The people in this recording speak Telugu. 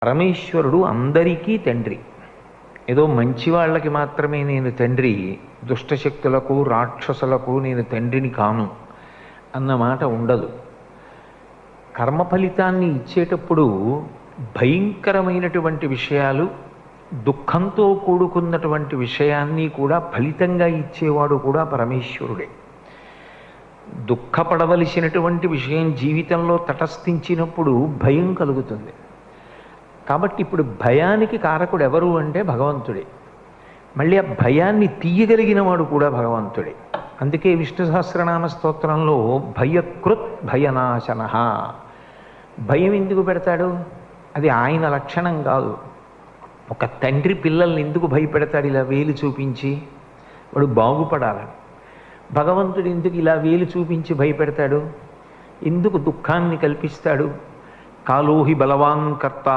పరమేశ్వరుడు అందరికీ తండ్రి. ఏదో మంచి వాళ్ళకి మాత్రమే నేను తండ్రి, దుష్టశక్తులకు రాక్షసులకు నేను తండ్రిని కాను అన్నమాట ఉండదు. కర్మ ఫలితాన్ని ఇచ్చేటప్పుడు భయంకరమైనటువంటి విషయాలు, దుఃఖంతో కూడుకున్నటువంటి విషయాన్ని కూడా ఫలితంగా ఇచ్చేవాడు కూడా పరమేశ్వరుడే. దుఃఖపడవలసినటువంటి విషయం జీవితంలో తటస్థించినప్పుడు భయం కలుగుతుంది. కాబట్టి ఇప్పుడు భయానికి కారకుడు ఎవరు అంటే భగవంతుడే. మళ్ళీ ఆ భయాన్ని తీయగలిగిన వాడు కూడా భగవంతుడే. అందుకే విష్ణు సహస్రనామ స్తోత్రంలో భయకృత్ భయనాశన, భయం ఎందుకు పెడతాడు? అది ఆయన లక్షణం కాదు. ఒక తండ్రి పిల్లల్ని ఎందుకు భయపెడతాడు ఇలా వేలు చూపించి? వాడు బాగుపడాలని. భగవంతుడు ఎందుకు ఇలా వేలు చూపించి భయపెడతాడు? ఎందుకు దుఃఖాన్ని కల్పిస్తాడు? కాలోహి బలవాన్ కర్త